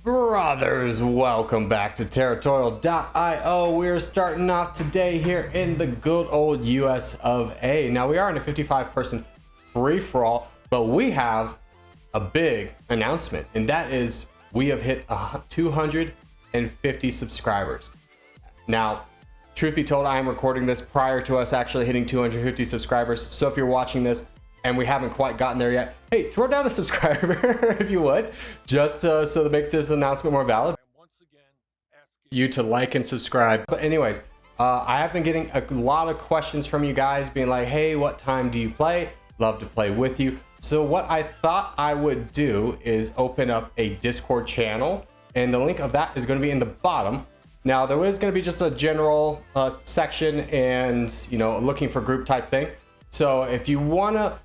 Brothers, welcome back to Territorial.io. We're starting off today here in the good old US of A. Now, we are in a 55-person free-for-all, but we have a big announcement, and that is we have hit 250 subscribers. Now, truth be told, I am recording this prior to us actually hitting 250 subscribers, so if you're watching this and we haven't quite gotten there yet, hey, throw down a subscriber if you would, just so to make this announcement more valid. Once again, You to like and subscribe. But anyways, I have been getting a lot of questions from you guys being like, hey, what time do you play? Love to play with you. So what I thought I would do is open up a Discord channel, and the link of that is going to be in the bottom. Now, there is going to be just a general section and, looking for group type thing. So if you want to,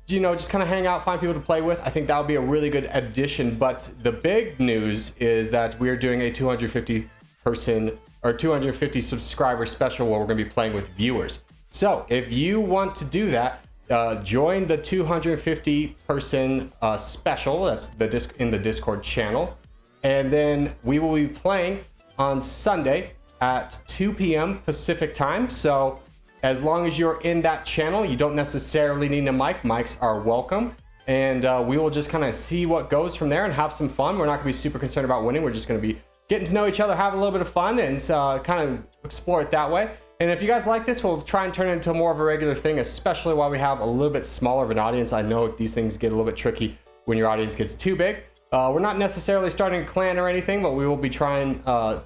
just kind of hang out, find people to play with, I think that would be a really good addition. But the big news is that we're doing a 250 person or 250 subscriber special where we're going to be playing with viewers. So if you want to do that, join the 250 person special. That's in the Discord channel. And then we will be playing on Sunday at 2 p.m. Pacific time. So as long as you're in that channel, you don't necessarily need a mic. Mics are welcome. And we will just kind of see what goes from there and have some fun. We're not going to be super concerned about winning. We're just going to be getting to know each other, have a little bit of fun, and kind of explore it that way. And if you guys like this, we'll try and turn it into more of a regular thing, especially while we have a little bit smaller of an audience. I know these things get a little bit tricky when your audience gets too big. We're not necessarily starting a clan or anything, but we will be trying a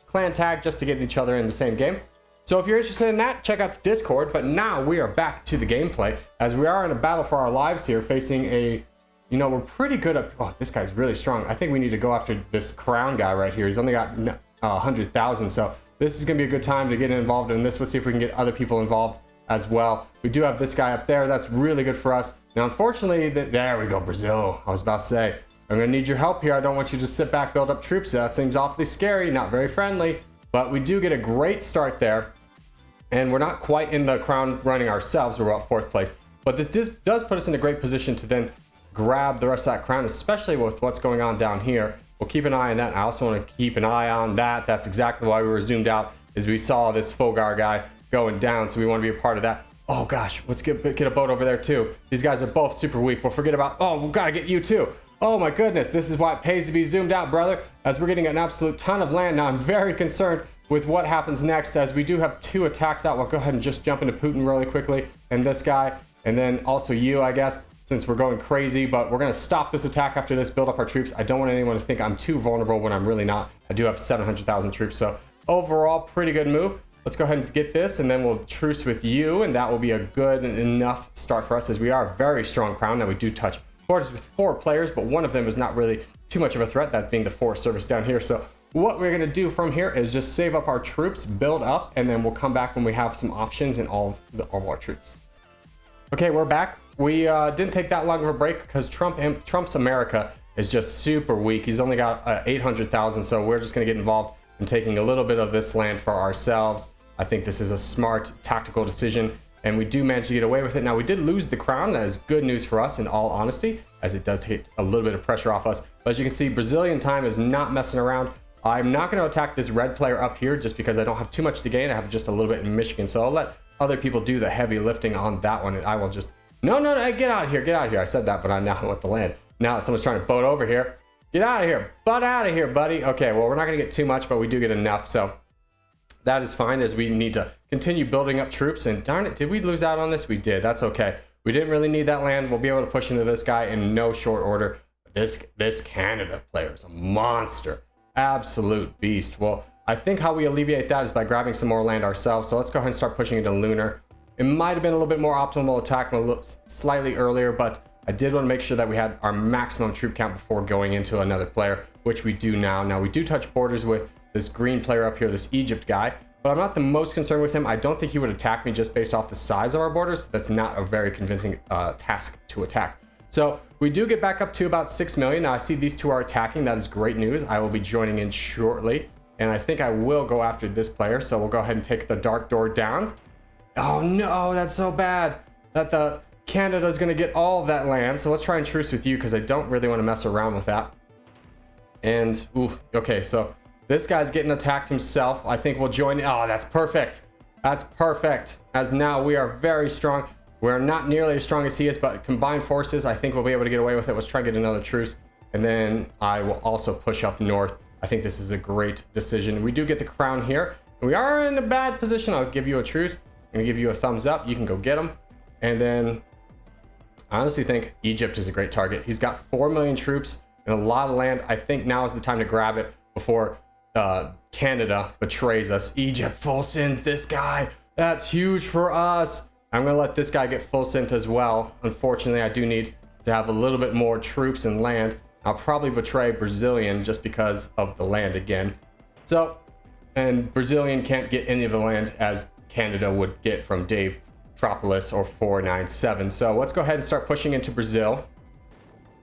clan tag just to get each other in the same game. So if you're interested in that, check out the Discord. But now we are back to the gameplay, as we are in a battle for our lives here, facing a, we're pretty good at, oh, this guy's really strong. I think we need to go after this crown guy right here. He's only got 100,000, so this is going to be a good time to get involved in this. Let's see if we can get other people involved as well. We do have this guy up there. That's really good for us. Now, unfortunately, there we go, Brazil. I was about to say, I'm going to need your help here. I don't want you to sit back, build up troops. That seems awfully scary, not very friendly. But we do get a great start there. And we're not quite in the crown running ourselves. We're about 4th place. But this does put us in a great position to then grab the rest of that crown, especially with what's going on down here. We'll keep an eye on that. I also want to keep an eye on that. That's exactly why we were zoomed out, is we saw this Fogar guy going down. So we want to be a part of that. Oh, gosh. Let's get a boat over there, too. These guys are both super weak. We'll forget about... Oh, we've got to get you, too. Oh, my goodness. This is why it pays to be zoomed out, brother, as we're getting an absolute ton of land. Now, I'm very concerned with what happens next, as we do have 2 attacks out. We'll go ahead and just jump into Putin really quickly, and this guy, and then also you, I guess, since we're going crazy. But we're going to stop this attack after this, build up our troops. I don't want anyone to think I'm too vulnerable when I'm really not. I do have 700,000 troops, so overall, pretty good move. Let's go ahead and get this, and then we'll truce with you, and that will be a good enough start for us, as we are a very strong crown. Now, we do touch borders with 4 players, but one of them is not really too much of a threat, that being the Forest Service down here. So what we're going to do from here is just save up our troops, build up, and then we'll come back when we have some options in all of our troops. Okay, we're back. We didn't take that long of a break because Trump's America is just super weak. He's only got 800,000, so we're just going to get involved in taking a little bit of this land for ourselves. I think this is a smart tactical decision, and we do manage to get away with it. Now, we did lose the crown. That is good news for us, in all honesty, as it does take a little bit of pressure off us. But as you can see, Brazilian time is not messing around. I'm not going to attack this red player up here just because I don't have too much to gain. I have just a little bit in Michigan, so I'll let other people do the heavy lifting on that one, and I will just... No, get out of here, get out of here. I said that, but I now want the land. Now that someone's trying to boat over here, get out of here, butt out of here, buddy. Okay, well, we're not going to get too much, but we do get enough, so that is fine, as we need to continue building up troops. And darn it, did we lose out on this? We did. That's okay. We didn't really need that land. We'll be able to push into this guy in no short order. This Canada player is a monster. Absolute beast. Well, I think how we alleviate that is by grabbing some more land ourselves. So let's go ahead and start pushing into Lunar. It might have been a little bit more optimal attack a little slightly earlier, but I did want to make sure that we had our maximum troop count before going into another player, which we do now. Now, we do touch borders with this green player up here, this Egypt guy, but I'm not the most concerned with him. I don't think he would attack me just based off the size of our borders. That's not a very convincing task to attack. So we do get back up to about 6 million. Now, I see these 2 are attacking. That is great news. I will be joining in shortly, and I think I will go after this player. So we'll go ahead and take the dark door down. Oh no, that's so bad that the Canada's going to get all of that land. So let's try and truce with you, because I don't really want to mess around with that. And, ooh, okay, so this guy's getting attacked himself. I think we'll join. Oh, that's perfect. That's perfect. As now we are very strong. We're not nearly as strong as he is, but combined forces, I think we'll be able to get away with it. Let's try to get another truce. And then I will also push up north. I think this is a great decision. We do get the crown here. We are in a bad position. I'll give you a truce. I'm going to give you a thumbs up. You can go get him. And then I honestly think Egypt is a great target. He's got 4 million troops and a lot of land. I think now is the time to grab it before Canada betrays us. Egypt full sends this guy. That's huge for us. I'm going to let this guy get full sent as well. Unfortunately, I do need to have a little bit more troops and land. I'll probably betray Brazilian just because of the land again. So, and Brazilian can't get any of the land as Canada would get from Dave Tropolis or 497. So let's go ahead and start pushing into Brazil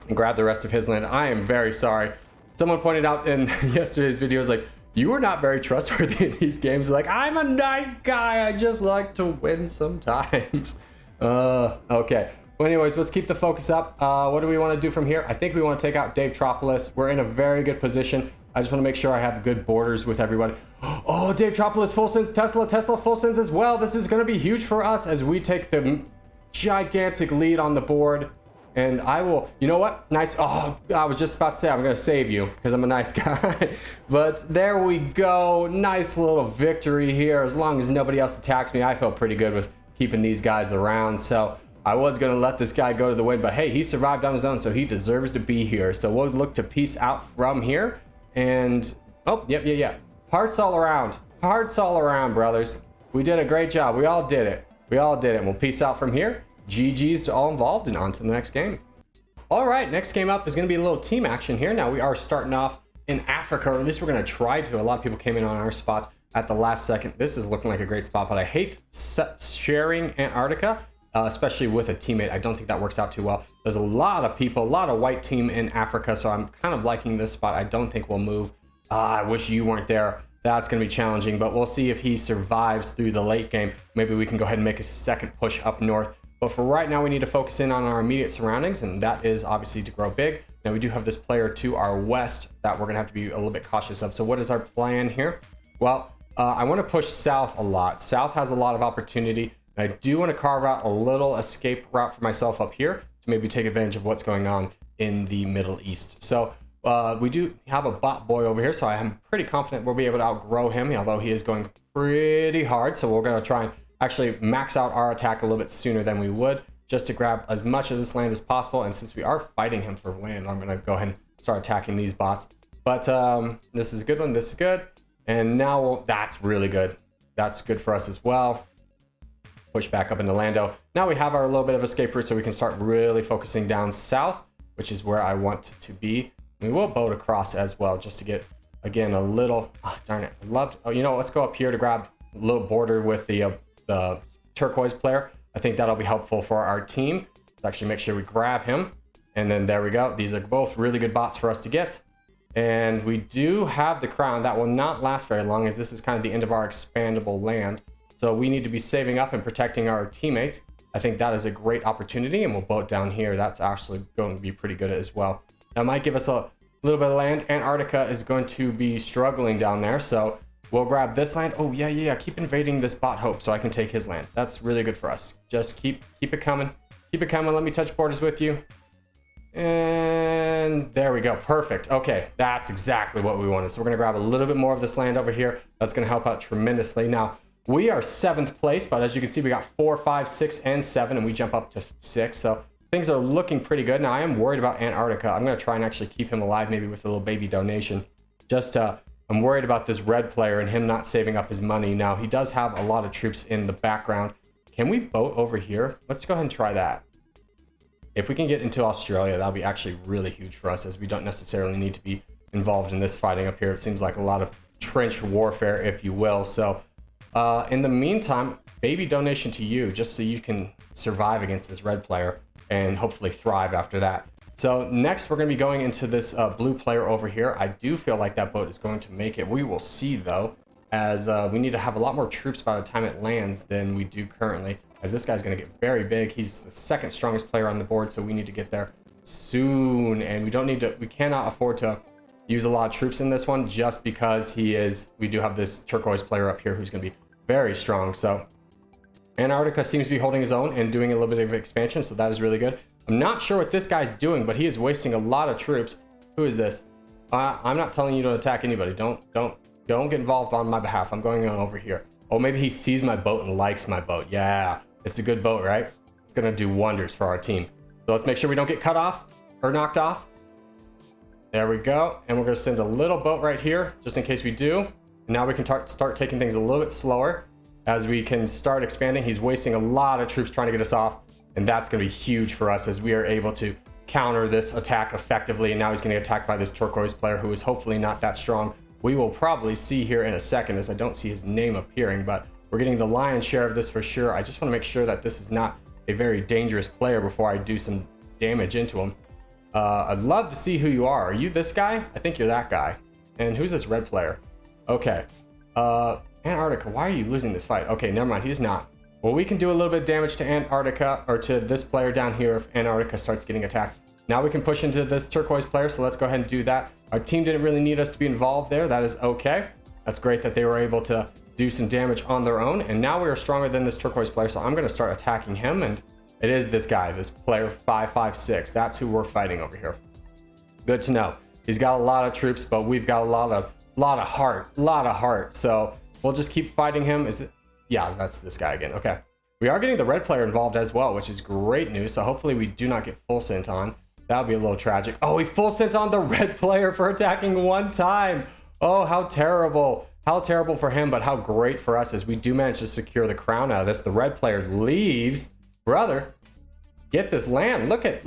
and grab the rest of his land. I am very sorry. Someone pointed out in yesterday's videos, like, you are not very trustworthy in these games. Like, I'm a nice guy. I just like to win sometimes. Okay. Well, anyways, let's keep the focus up. What do we want to do from here? I think we want to take out Dave Tropolis. We're in a very good position. I just want to make sure I have good borders with everybody. Oh, Dave Tropolis full sends, Tesla full sends as well. This is going to be huge for us as we take the gigantic lead on the board. And I will, you know what? Nice. Oh, I was just about to say, I'm going to save you because I'm a nice guy. But there we go. Nice little victory here. As long as nobody else attacks me, I feel pretty good with keeping these guys around. So I was going to let this guy go to the win, but hey, he survived on his own, so he deserves to be here. So we'll look to peace out from here. And, oh, yep. Hearts all around. Hearts all around, brothers. We did a great job. We all did it. And we'll peace out from here. GG's to all involved, and on to the next game. All right, next game up is going to be a little team action here. Now we are starting off in Africa, or at least we're going to try to. A lot of people came in on our spot at the last second. This is looking like a great spot, but I hate sharing Antarctica, especially with a teammate. I don't think that works out too well. There's a lot of people, a lot of white team in Africa, so I'm kind of liking this spot. I don't think we'll move. I wish you weren't there. That's going to be challenging, but we'll see if he survives through the late game. Maybe we can go ahead and make a second push up north. But for right now, we need to focus in on our immediate surroundings, and that is obviously to grow big. Now, we do have this player to our west that we're going to have to be a little bit cautious of. So what is our plan here? Well, I want to push south a lot. South has a lot of opportunity. I do want to carve out a little escape route for myself up here to maybe take advantage of what's going on in the Middle East. So we do have a bot boy over here, so I am pretty confident we'll be able to outgrow him, although he is going pretty hard. So we're going to try and actually max out our attack a little bit sooner than we would, just to grab as much of this land as possible. And since we are fighting him for land, I'm going to go ahead and start attacking these bots. But this is a good one. This is good. And now that's really good. That's good for us as well. Push back up into Lando. Now we have our little bit of escape route, so we can start really focusing down south, which is where I want to be. We will boat across as well, just to get, again, a little, oh, darn it. You know, let's go up here to grab a little border with the turquoise player. I think that'll be helpful for our team. Let's actually make sure we grab him. And then there we go. These are both really good bots for us to get. And we do have the crown. That will not last very long, as this is kind of the end of our expandable land. So we need to be saving up and protecting our teammates. I think that is a great opportunity, and we'll boat down here. That's actually going to be pretty good as well. That might give us a little bit of land. Antarctica is going to be struggling down there, so we'll grab this land. Oh, yeah. Keep invading this bot Hope so I can take his land. That's really good for us. Just keep it coming. Keep it coming. Let me touch borders with you. And there we go. Perfect. Okay, that's exactly what we wanted. So we're going to grab a little bit more of this land over here. That's going to help out tremendously. Now, we are 7th place, but as you can see, we got 4, 5, 6, and 7, and we jump up to 6. So things are looking pretty good. Now, I am worried about Antarctica. I'm going to try and actually keep him alive, maybe with a little baby donation. I'm worried about this red player and him not saving up his money. Now, he does have a lot of troops in the background. Can we boat over here? Let's go ahead and try that. If we can get into Australia, that'll be actually really huge for us, as we don't necessarily need to be involved in this fighting up here. It seems like a lot of trench warfare, if you will. So in the meantime, baby donation to you, just so you can survive against this red player and hopefully thrive after that. So next, we're going to be going into this blue player over here. I do feel like that boat is going to make it. We will see, though, as we need to have a lot more troops by the time it lands than we do currently, as this guy's going to get very big. He's the 2nd strongest player on the board, so we need to get there soon. And we cannot afford to use a lot of troops in this one just because we do have this turquoise player up here who's going to be very strong. So Antarctica seems to be holding his own and doing a little bit of expansion, so that is really good. I'm not sure what this guy's doing, but he is wasting a lot of troops. Who is this? I'm not telling you to attack anybody. Don't get involved on my behalf. I'm going on over here. Oh, maybe he sees my boat and likes my boat. Yeah, it's a good boat, right? It's gonna do wonders for our team. So let's make sure we don't get cut off or knocked off. There we go. And we're gonna send a little boat right here, just in case we do. And now we can start taking things a little bit slower as we can start expanding. He's wasting a lot of troops trying to get us off, and that's gonna be huge for us as we are able to counter this attack effectively. And now he's gonna get attacked by this turquoise player who is hopefully not that strong. We will probably see here in a second, as I don't see his name appearing, but we're getting the lion's share of this for sure. I just want to make sure that this is not a very dangerous player before I do some damage into him. I'd love to see who you are. Are you this guy? I think you're that guy. And who's this red player? Okay. Antarctica, why are you losing this fight? Okay, never mind. He's not. Well, we can do a little bit of damage to Antarctica, or to this player down here if Antarctica starts getting attacked. Now we can push into this turquoise player, so let's go ahead and do that. Our team didn't really need us to be involved there. That is okay. That's great that they were able to do some damage on their own. And now we are stronger than this turquoise player, so I'm going to start attacking him. And it is this guy, this player 556. That's who we're fighting over here. Good to know. He's got a lot of troops, but we've got a lot of heart. So we'll just keep fighting him. Yeah, that's this guy again. Okay. We are getting the red player involved as well, which is great news. So hopefully we do not get full sent on. That would be a little tragic. Oh, we full sent on the red player for attacking one time. Oh, how terrible. How terrible for him, but how great for us as we do manage to secure the crown out of this. The red player leaves. Brother, get this land. Look. Come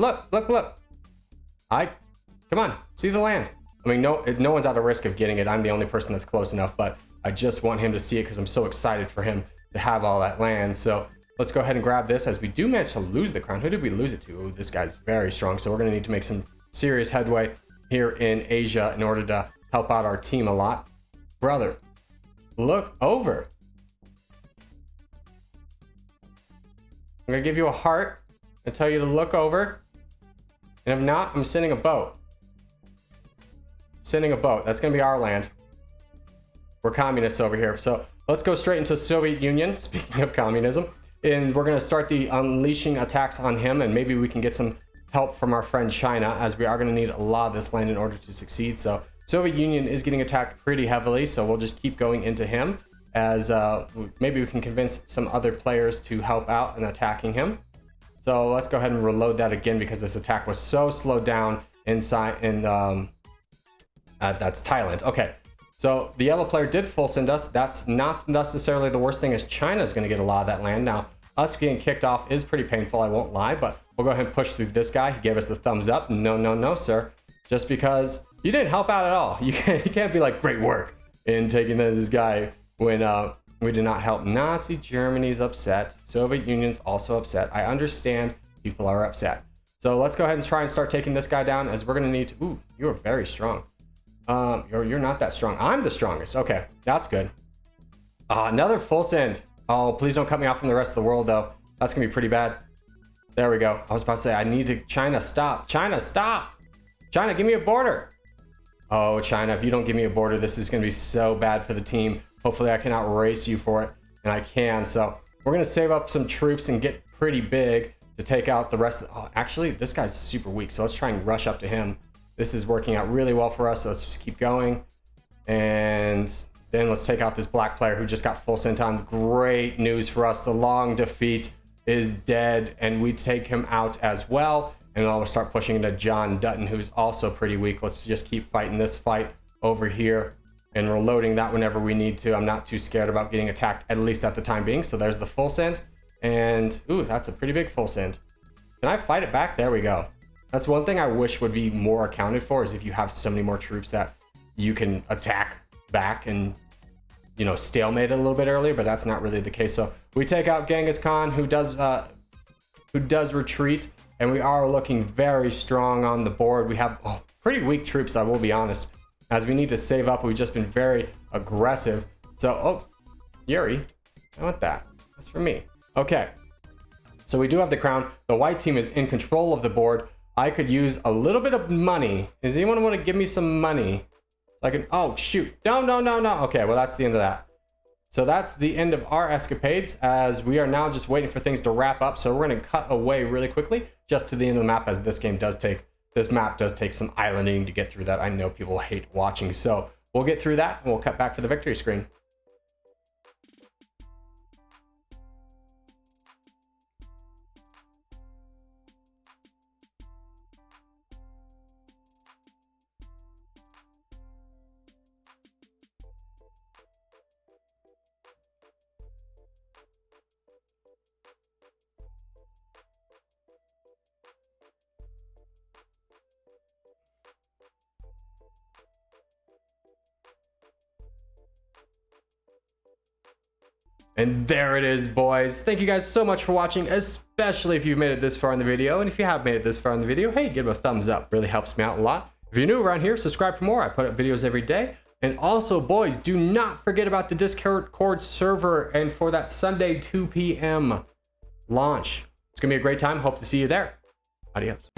on, see the land. I mean, no one's at a risk of getting it. I'm the only person that's close enough, but I just want him to see it because I'm so excited for him to have all that land. So let's go ahead and grab this as we do manage to lose the crown. Who did we lose it to? Ooh, this guy's very strong. So we're going to need to make some serious headway here in Asia in order to help out our team a lot. Brother, look over. I'm going to give you a heart and tell you to look over. And if not, I'm sending a boat. Sending a boat. That's going to be our land. We're communists over here. So let's go straight into Soviet Union. Speaking of communism. And we're going to start the unleashing attacks on him, and maybe we can get some help from our friend China, as we are going to need a lot of this land in order to succeed. So Soviet Union is getting attacked pretty heavily, so we'll just keep going into him as maybe we can convince some other players to help out in attacking him. So let's go ahead and reload that again because this attack was so slowed down inside in that's Thailand. Okay. So the yellow player did full send us. That's not necessarily the worst thing, as China's going to get a lot of that land. Now, us getting kicked off is pretty painful, I won't lie, but we'll go ahead and push through this guy. He gave us the thumbs up. No, sir. Just because you didn't help out at all. You can't be like, great work in taking this guy when we did not help. Nazi Germany's upset. Soviet Union's also upset. I understand people are upset. So let's go ahead and try and start taking this guy down, as we're going to need to... Ooh, you are very strong. You're not that strong. I'm the strongest. Okay, that's good. Another full send. Oh, please don't cut me off from the rest of the world, though. That's gonna be pretty bad. There we go. I was about to say, I need to... China, stop. China, stop. China, give me a border. Oh, China, if you don't give me a border, this is gonna be so bad for the team. Hopefully I can outrace you for it, and I can. So we're gonna save up some troops and get pretty big to take out the rest of... Oh, actually, this guy's super weak, so let's try and rush up to him. This is working out really well for us, so let's just keep going. And then let's take out this black player who just got full sent on. Great news for us. The long defeat is dead, and we take him out as well. And then we'll start pushing into John Dutton, who's also pretty weak. Let's just keep fighting this fight over here and reloading that whenever we need to. I'm not too scared about getting attacked, at least at the time being. So there's the full send. And, ooh, that's a pretty big full send. Can I fight it back? There we go. That's one thing I wish would be more accounted for, is if you have so many more troops that you can attack back and, you know, stalemate it a little bit earlier, but that's not really the case. So we take out Genghis Khan, who does retreat, and we are looking very strong on the board. We have pretty weak troops, I will be honest, as we need to save up. We've just been very aggressive. So, oh, Yuri, I want that. That's for me. Okay. So we do have the crown. The white team is in control of the board. I could use a little bit of money. Does anyone want to give me some money? So I can, oh shoot, no. Okay, well that's the end of that. So that's the end of our escapades, as we are now just waiting for things to wrap up. So we're gonna cut away really quickly just to the end of the map, as this map does take some islanding to get through that. I know people hate watching, so we'll get through that and we'll cut back for the victory screen. And there it is, boys. Thank you guys so much for watching, especially if you've made it this far in the video. And if you have made it this far in the video, hey, give it a thumbs up. Really helps me out a lot. If you're new around here, subscribe for more. I put up videos every day. And also, boys, do not forget about the Discord server and for that Sunday 2 p.m. launch. It's going to be a great time. Hope to see you there. Adios.